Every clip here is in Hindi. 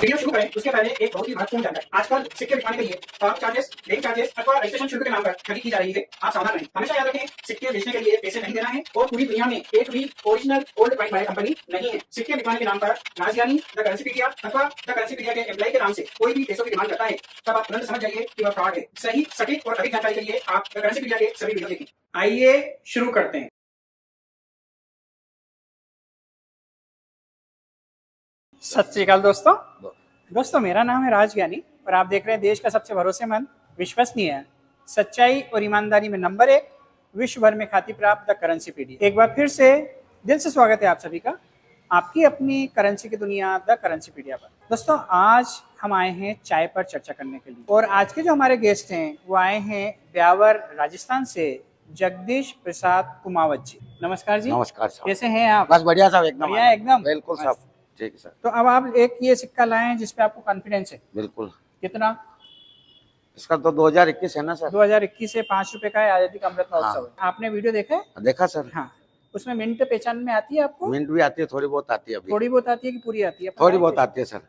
वीडियो शुरू करें उसके पहले एक बहुत ही महत्वपूर्ण जानकारी। आजकल सिक्के बिकवाने के लिए फॉर्म चार्जेस, बैंक चार्जेस अथवा रजिस्ट्रेशन शुल्क के नाम पर ठगी की जा रही है। आप सावधान रहें। हमेशा याद रखें, सिक्के बेचने के लिए पैसे नहीं देना है और पूरी दुनिया में एक भी original old coin buyer company नहीं है। सिक्के बिकवाने के नाम पर राजज्ञानी, द करेंसीपीडिया अथवा द करेंसीपीडिया के एम्प्लॉय के नाम से कोई भी पैसों की डिमांड करता है, तब आप तुरंत समझ जाइए कि वह फ्रॉड है। सही, सटीक और अधिक जानकारी के लिए आप द करेंसीपीडिया के सभी वीडियो देखें। आइए शुरू करते हैं। सत श्री अकाल दोस्तों, मेरा नाम है राजज्ञानी और आप देख रहे हैं देश का सबसे भरोसेमंद, विश्वसनीय, सच्चाई और ईमानदारी में नंबर 1, विश्व भर में ख्याति प्राप्त द करेंसीपीडिया। एक बार फिर से दिल से स्वागत है आप सभी का आपकी अपनी करेंसी की दुनिया द करेंसीपीडिया पर। दोस्तों, आज हम आए हैं चाय पर चर्चा करने के लिए और आज के जो हमारे गेस्ट हैं वो आए हैं ब्यावर राजस्थान से, जगदीश प्रसाद कुमावत जी। नमस्कार जी। नमस्कार साहब। कैसे हैं आप? बस बढ़िया साहब, एकदम बढ़िया, एकदम बिल्कुल साहब, ठीक है सर। तो अब आप एक ये सिक्का लाए हैं जिसपे आपको कॉन्फिडेंस है? बिल्कुल। कितना? इसका तो 2021 है ना सर? 2021 से 5 रुपए का है, आजादी का अमृत महोत्सव है। हाँ। आपने वीडियो देखा है? देखा सर। हाँ, उसमें मिनट पहचान में आती है आपको? मिनट भी आती है, थोड़ी बहुत आती है अभी। थोड़ी बहुत आती है कि पूरी आती है? थोड़ी बहुत आती है सर।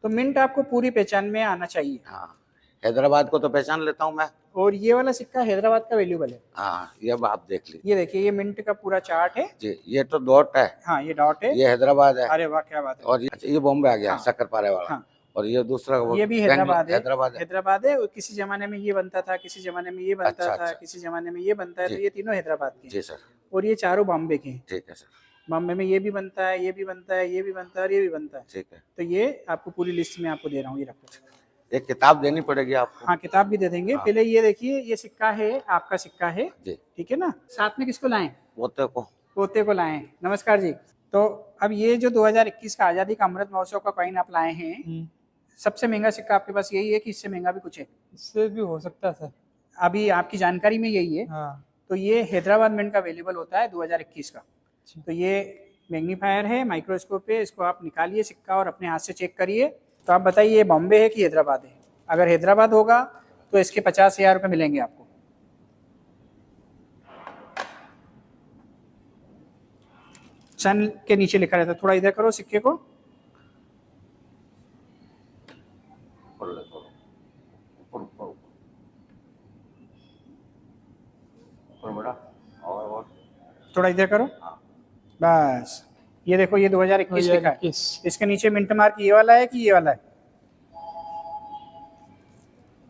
तो मिनट आपको पूरी पहचान में आना चाहिए। हाँ, हैदराबाद को तो पहचान लेता हूँ मैं। और ये वाला सिक्का हैदराबाद का वैल्यूबल है। हाँ, ये अब आप देख लीजिए। ये देखिए, ये मिनट का पूरा चार्ट है जी। ये तो डॉट है। हाँ, ये डॉट है, ये हैदराबाद है। अरे वाह, क्या बात है। और ये बॉम्बे आ गया। हाँ। शक्करपारे वाला। हाँ। और ये दूसरा ये भी हैदराबाद है। हैदराबाद है। और किसी जमाने में ये बनता था, किसी जमाने में ये बनता था, किसी जमाने में ये बनता है, तो ये तीनों हैदराबाद के। जी सर। और ये चारों बॉम्बे के। ठीक है सर। बॉम्बे में ये भी बनता है, ये भी बनता है, ये भी बनता है और ये भी बनता है। ठीक है। तो ये आपको पूरी लिस्ट में आपको दे रहा हूँ, ये रखो। एक किताब देनी पड़ेगी आपको। हाँ, किताब भी दे देंगे। हाँ। पहले ये देखिए, ये सिक्का है, आपका सिक्का है जी। ठीक है ना? साथ में किसको लाएं? पोते को लाएं। नमस्कार जी। तो अब ये जो 2021 का आजादी का अमृत महोत्सव का कॉइन आप लाए हैं, सबसे महंगा सिक्का आपके पास यही है कि इससे महंगा भी कुछ है? इससे भी हो सकता है सर। अभी आपकी जानकारी में यही है? हाँ। तो ये हैदराबाद मिंट का अवेलेबल होता है 2021 का। तो ये मैग्नीफायर है, माइक्रोस्कोप है, इसको आप निकालिए सिक्का और अपने हाथ से चेक करिए। तो आप बताइए, ये बॉम्बे है कि हैदराबाद है? अगर हैदराबाद होगा तो इसके 50,000 रुपये मिलेंगे आपको। सन के नीचे लिखा रहता है, थोड़ा इधर करो सिक्के को। थोड़ा इधर करो। बस, ये देखो, ये 2021 लिखा है। इसके नीचे मिंट मार्क ये वाला है कि ये वाला है?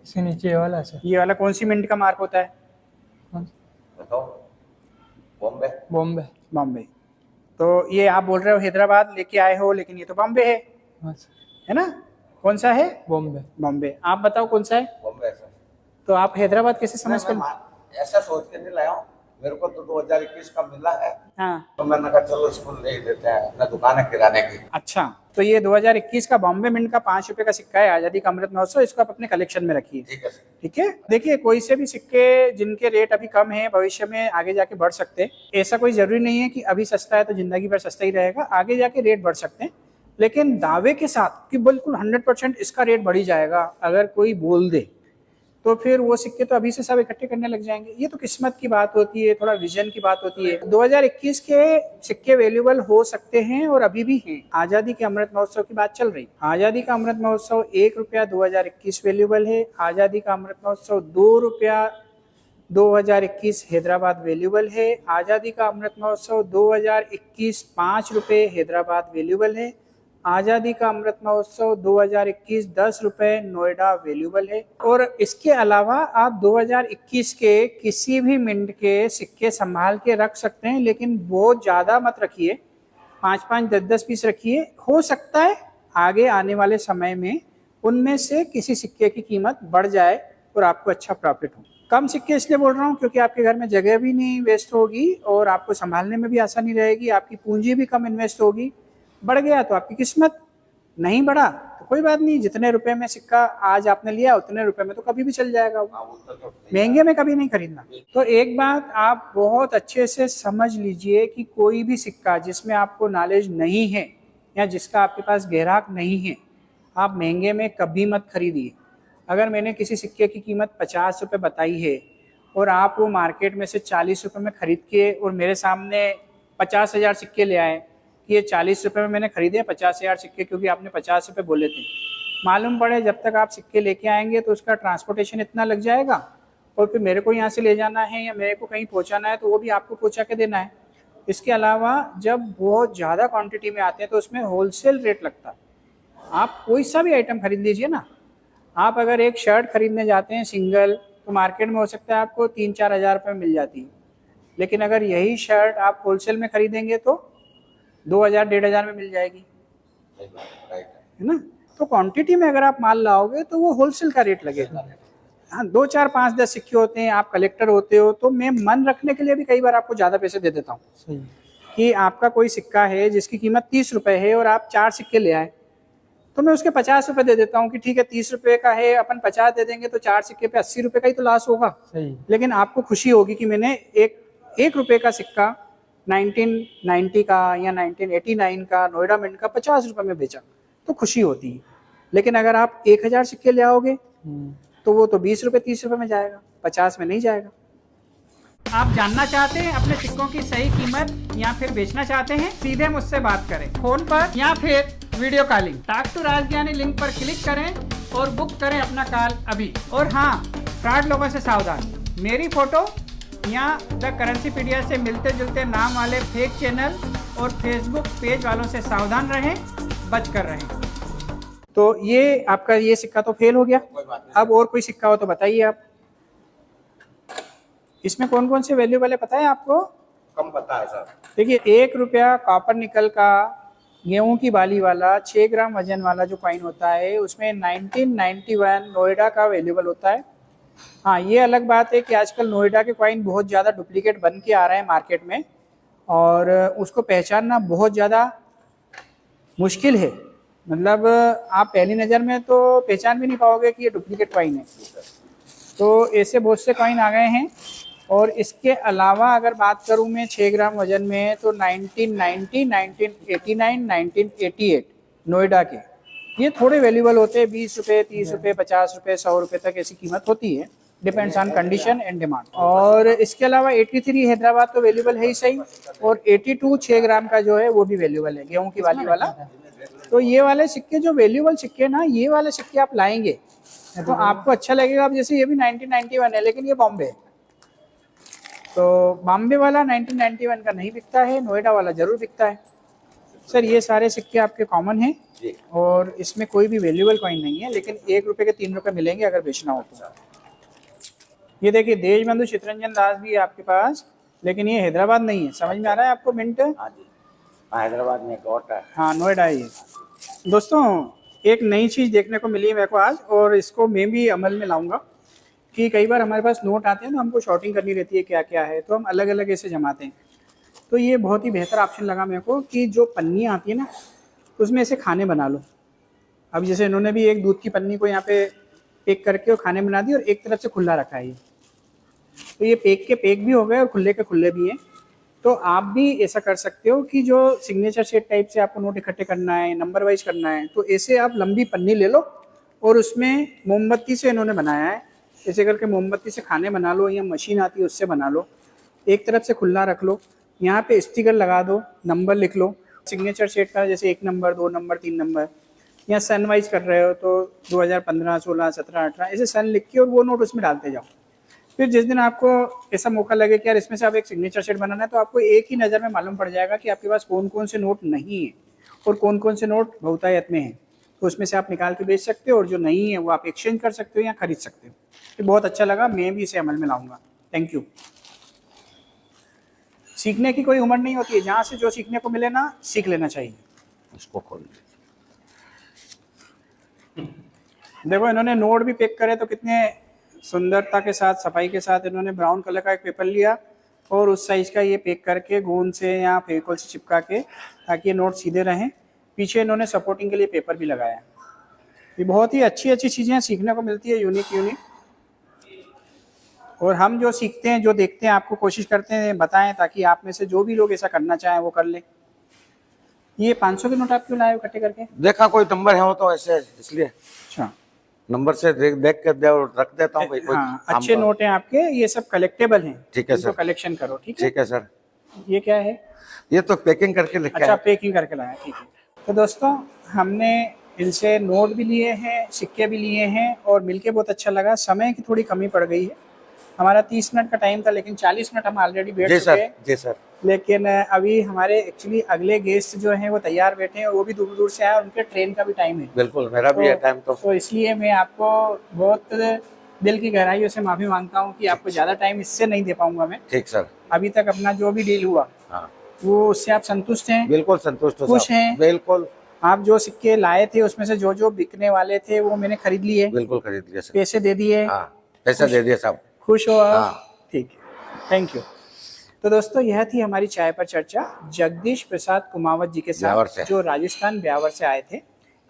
इसके नीचे ये वाला है सर। ये वाला कौन सी मिंट का मार्क होता है? बॉम्बे। बॉम्बे। तो ये आप बोल रहे हो हैदराबाद लेके आए हो, लेकिन ये तो बॉम्बे है ना? कौन सा है? बॉम्बे। आप बताओ कौन सा है? बॉम्बे सर। तो आप हैदराबाद कैसे समझ कर? ऐसा सोच के नहीं लाया हूँ, मेरे को तो 2021 का मिला है। हाँ। तो मैंने कहा चलो इसको ले लेते हैं, अपना दुकान है किराने की। अच्छा, तो ये 2021 का बॉम्बे मिंट का 5 रुपए का सिक्का है, आजादी का अमृत महोत्सव। इसको आप अपने कलेक्शन में रखिए। ठीक है सर। ठीक है। देखिए, कोई से भी सिक्के जिनके रेट अभी कम है, भविष्य में आगे जाके बढ़ सकते हैं। ऐसा कोई जरूरी नहीं है कि अभी सस्ता है तो जिंदगी भर सस्ता ही रहेगा, आगे जाके रेट बढ़ सकते हैं। लेकिन दावे के साथ कि बिल्कुल 100% इसका रेट बढ़ ही जाएगा, अगर कोई बोल दे तो फिर वो सिक्के तो अभी से सब इकट्ठे करने लग जाएंगे। ये तो किस्मत की बात होती है, थोड़ा विजन की बात होती है। 2021 के सिक्के वैल्यूएबल हो सकते हैं और अभी भी हैं। आजादी के अमृत महोत्सव की बात चल रही। आजादी का अमृत महोत्सव 1 रुपया 2021 वैल्यूएबल है। आजादी का अमृत महोत्सव 2 रुपया 2021 हैदराबाद वैल्यूएबल है। आजादी का अमृत महोत्सव 2021 5 रुपये हैदराबाद वैल्यूएबल है। आजादी का अमृत महोत्सव 2021 10 रुपये नोएडा वैल्यूएबल है। और इसके अलावा आप 2021 के किसी भी मिंट के सिक्के संभाल के रख सकते हैं, लेकिन बहुत ज़्यादा मत रखिए, 5-5 10-10 पीस रखिए। हो सकता है आगे आने वाले समय में उनमें से किसी सिक्के की कीमत बढ़ जाए और आपको अच्छा प्रॉफिट हो। कम सिक्के इसलिए बोल रहा हूँ क्योंकि आपके घर में जगह भी नहीं वेस्ट होगी और आपको संभालने में भी आसानी रहेगी, आपकी पूंजी भी कम इन्वेस्ट होगी। बढ़ गया तो आपकी किस्मत, नहीं बढ़ा तो कोई बात नहीं। जितने रुपए में सिक्का आज आपने लिया उतने रुपए में तो कभी भी चल जाएगा, महंगे में कभी नहीं खरीदना। तो एक बात आप बहुत अच्छे से समझ लीजिए कि कोई भी सिक्का जिसमें आपको नॉलेज नहीं है या जिसका आपके पास ग्राहक नहीं है, आप महंगे में कभी मत खरीदिए। अगर मैंने किसी सिक्के की कीमत 50 रुपये बताई है और आप वो मार्केट में से 40 रुपये में खरीद के और मेरे सामने 50,000 सिक्के ले आए कि ये 40 रुपये में मैंने खरीदे 50,000 सिक्के क्योंकि आपने 50 रुपये बोले थे, मालूम पड़े जब तक आप सिक्के लेके आएंगे तो उसका ट्रांसपोर्टेशन इतना लग जाएगा और फिर मेरे को यहाँ से ले जाना है या मेरे को कहीं पहुँचाना है तो वो भी आपको पहुँचा के देना है। इसके अलावा जब बहुत ज़्यादा क्वांटिटी में आते हैं तो उसमें होलसेल रेट लगता है। आप कोई सा भी आइटम खरीद लीजिए ना, आप अगर एक शर्ट खरीदने जाते हैं सिंगल तो मार्केट में हो सकता है आपको 3-4 हज़ार रुपये मिल जाती है, लेकिन अगर यही शर्ट आप होलसेल में खरीदेंगे तो 2,000-1,500 में मिल जाएगी, राइट है ना। तो क्वांटिटी में अगर आप माल लाओगे तो वो होलसेल का रेट लगेगा। हाँ, 2, 4, 5, 10 सिक्के होते हैं, आप कलेक्टर होते हो तो मैं मन रखने के लिए भी कई बार आपको ज़्यादा पैसे दे देता हूँ। सही। कि आपका कोई सिक्का है जिसकी कीमत 30 रुपये है और आप 4 सिक्के ले आए तो मैं उसके 50 रुपये दे देता हूँ कि ठीक है 30 रुपये का है, अपन 50 दे देंगे तो 4 सिक्के पे 80 रुपये का ही तो लॉस होगा। सही। लेकिन आपको खुशी होगी कि मैंने एक रुपये का सिक्का 1990 का या 1989 का नोएडा मिंट का 50 रुपये में बेचा तो खुशी होती है। लेकिन अगर आप 1000 सिक्के ले आओगे तो वो तो 20 रुपये 30 रुपये में जाएगा, 50 में नहीं जाएगा। आप जानना चाहते हैं अपने सिक्कों की सही कीमत या फिर बेचना चाहते हैं, सीधे मुझसे बात करें फोन पर या फिर video calling. Talk to Rajgyani link पर क्लिक करें और बुक करें अपना कॉल अभी। और हाँ, फ्रॉड लोगों से सावधान, मेरी फोटो या द करेंसीपीडिया से मिलते जुलते नाम वाले फेक चैनल और फेसबुक पेज वालों से सावधान रहें, बच कर रहें। तो ये आपका ये सिक्का तो फेल हो गया। अब और कोई सिक्का हो तो बताइए आप। इसमें कौन कौन से वैल्यू वाले पता है आपको? कम पता है सर। देखिए 1 रुपया कॉपर निकल का गेहूं की बाली वाला 6 ग्राम वजन वाला जो कॉइन होता है उसमें 1991 नोएडा का अवेलेबल होता है। हाँ, ये अलग बात है कि आजकल नोएडा के कॉइन बहुत ज़्यादा डुप्लीकेट बन के आ रहे हैं मार्केट में और उसको पहचानना बहुत ज़्यादा मुश्किल है। मतलब आप पहली नज़र में तो पहचान भी नहीं पाओगे कि ये डुप्लीकेट कॉइन है। तो ऐसे बहुत से कॉइन आ गए हैं। और इसके अलावा अगर बात करूं मैं 6 ग्राम वजन में तो 1990, 1989, 1988 नोएडा के ये थोड़े वैल्यूबल होते हैं। 20 रुपये, 30 रुपये, 50 रुपये, 100 रुपये तक ऐसी कीमत होती है, depends on condition and demand. और इसके अलावा 83 हैदराबाद तो वैल्यूबल है ही सही, और 82 6 ग्राम का जो है वो भी वैल्यूबल है, गेहूं की बाली वाला। तो ये वाले सिक्के जो वैल्यूबल सिक्के ना, ये वाले सिक्के आप लाएंगे तो आपको अच्छा लगेगा। अब जैसे ये भी 1991 है लेकिन ये बॉम्बे है, तो बॉम्बे वाला 1991 का नहीं बिकता है, नोएडा वाला जरूर बिकता है। सर ये सारे सिक्के आपके कॉमन हैं और इसमें कोई भी वैल्यूबल कॉइन नहीं है, लेकिन 1 रुपये के 3 रुपये मिलेंगे अगर बेचना हो तो। ये देखिए देशबंधु चितरंजन दास भी है आपके पास, लेकिन ये हैदराबाद नहीं है। समझ में आ रहा है आपको मिंट? हाँ जी, हैदराबाद में एक और है। हाँ, नोएडा है ये। दोस्तों एक नई चीज़ देखने को मिली है मेरे को आज, और इसको मैं भी अमल में लाऊंगा कि कई बार हमारे पास नोट आते हैं ना, हमको शॉर्टिंग करनी रहती है क्या क्या है, तो हम अलग अलग ऐसे जमाते हैं। तो ये बहुत ही बेहतर ऑप्शन लगा मेरे को कि जो पन्नी आती है ना उसमें ऐसे खाने बना लो। अब जैसे इन्होंने भी एक दूध की पन्नी को यहाँ पे पैक करके और खाने बना दी और एक तरफ से खुला रखा है ये, तो ये पैक के पैक भी हो गए और खुले के खुले भी हैं। तो आप भी ऐसा कर सकते हो कि जो सिग्नेचर सेट टाइप से आपको नोट इकट्ठे करना है, नंबर वाइज करना है, तो ऐसे आप लंबी पन्नी ले लो और उसमें मोमबत्ती से इन्होंने बनाया है, ऐसे करके मोमबत्ती से खाने बना लो, या मशीन आती है उससे बना लो। एक तरफ से खुला रख लो, यहाँ पे स्टिकर लगा दो, नंबर लिख लो सिग्नेचर सेट का, जैसे 1 नंबर, 2 नंबर, 3 नंबर, या सन वाइज कर रहे हो तो 2015, 16, 17, 18 ऐसे सन लिख के और वो नोट उसमें डालते जाओ। फिर जिस दिन आपको ऐसा मौका लगे कि यार इसमें से आप एक सिग्नेचर सेट बनाना है, तो आपको एक ही नज़र में मालूम पड़ जाएगा कि आपके पास कौन कौन से नोट नहीं है और कौन कौन से नोट बहुतायत में हैं। तो उसमें से आप निकाल के बेच सकते हो, और जो नहीं है वो आप एक्सचेंज कर सकते हो या खरीद सकते हो। तो बहुत अच्छा लगा, मैं भी इसे अमल में लाऊंगा। Thank you. सीखने की कोई उम्र नहीं होती है, जहाँ से जो सीखने को मिले ना सीख लेना चाहिए। इसको खोल देखो इन्होंने नोट भी पैक करे तो कितने सुंदरता के साथ, सफाई के साथ इन्होंने ब्राउन कलर का एक पेपर लिया और उस साइज का ये पैक करके गोंद से या फेविकोल से चिपका के, ताकि ये नोट सीधे रहें। पीछे इन्होंने सपोर्टिंग के लिए पेपर भी लगाया। ये बहुत ही अच्छी अच्छी चीज़ें सीखने को मिलती है, यूनिक। और हम जो सीखते हैं, जो देखते हैं, आपको कोशिश करते हैं बताएं, ताकि आप में से जो भी लोग ऐसा करना चाहें वो कर लें। ये 500 के नोट आप क्यों लाए हो इकट्ठे करके? देखा कोई नंबर है वो तो ऐसे, इसलिए अच्छा, नंबर से देख के रख देता हूँ भाई, कोई हाँ काम अच्छे का। नोट हैं आपके, ये सब कलेक्टेबल हैं। ठीक है इनको सर। कलेक्शन करो, ठीक है। ठीक है सर। ये क्या है? ये तो पैकिंग करके लेके अच्छा, आया। पैकिंग करके लाया, ठीक है। तो दोस्तों हमने इनसे नोट भी लिए हैं, सिक्के भी लिए हैं और मिलके बहुत अच्छा लगा। समय की थोड़ी कमी पड़ गई है, हमारा 30 मिनट का टाइम था लेकिन 40 मिनट हम ऑलरेडी बैठ जी चुके सर, हैं। जी सर। लेकिन अभी हमारे एक्चुअली अगले गेस्ट जो हैं वो तैयार बैठे हैं और वो भी दूर दूर से आए और उनके ट्रेन का भी टाइम है। बिल्कुल, मेरा भी है टाइम तो। तो इसलिए मैं आपको बहुत दिल की गहराइयों से माफ़ी मांगता हूँ कि आपको ज़्यादा टाइम इससे नहीं दे पाऊंगा मैं। ठीक सर। अभी तक अपना जो भी डील हुआ हाँ वो उससे आप संतुष्ट हैं? बिल्कुल संतुष्ट हो खुश साहब। हैं? बिल्कुल आप जो सिक्के लाए थे उसमें से जो जो बिकने वाले थे वो मैंने खरीद लिए, बिल्कुल खरीद लिया सर। पैसे दे दिए, हाँ पैसा दे दिया साहब। खुश हो आप? हाँ। ठीक है, थैंक यू। तो दोस्तों यह थी हमारी चाय पर चर्चा जगदीश प्रसाद कुमावत जी के ब्यावर साथ, से। जो राजस्थान ब्यावर से आए थे।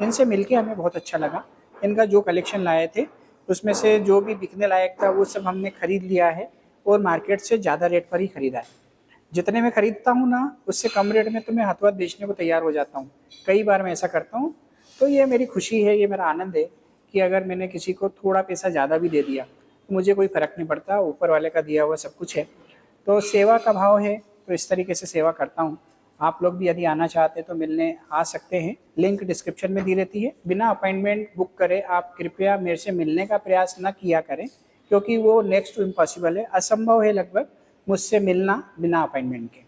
इनसे मिलके हमें बहुत अच्छा लगा। इनका जो कलेक्शन लाए थे उसमें से जो भी बिकने लायक था वो सब हमने खरीद लिया है और मार्केट से ज़्यादा रेट पर ही खरीदा है। जितने में खरीदता हूँ ना उससे कम रेट में तो मैं हाथों हाथ बेचने को तैयार हो जाता हूँ। कई बार मैं ऐसा करता हूँ। तो ये मेरी खुशी है, ये मेरा आनंद है कि अगर मैंने किसी को थोड़ा पैसा ज़्यादा भी दे दिया तो मुझे कोई फ़र्क नहीं पड़ता, ऊपर वाले का दिया हुआ सब कुछ है। तो सेवा का भाव है तो इस तरीके से सेवा करता हूँ। आप लोग भी यदि आना चाहते हैं तो मिलने आ सकते हैं, लिंक डिस्क्रिप्शन में दी रहती है। बिना अपॉइंटमेंट बुक करे आप कृपया मेरे से मिलने का प्रयास न किया करें, क्योंकि वो नेक्स्ट टू इम्पॉसिबल है, असंभव है लगभग मुझसे मिलना बिना अपॉइंटमेंट के।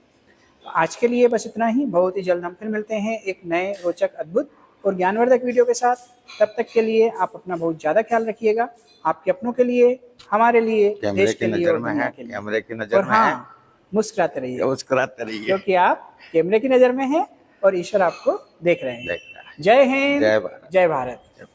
तो आज के लिए बस इतना ही। बहुत ही जल्द हम फिर मिलते हैं एक नए रोचक, अद्भुत और ज्ञानवर्धक वीडियो के साथ। तब तक के लिए आप अपना बहुत ज़्यादा ख्याल रखिएगा, आपके अपनों के लिए, हमारे लिए, कैमरे देश की के लिए नजर और में दुनिया है, के लिए। कैमरे की और नजर में है। हाँ, मुस्कुराते रहिए मुस्कुराते रहिए, क्योंकि आप कैमरे की नज़र में हैं और ईश्वर आपको देख रहे हैं। देख रहा है। जय हिंद, जय भारत। जय भारत।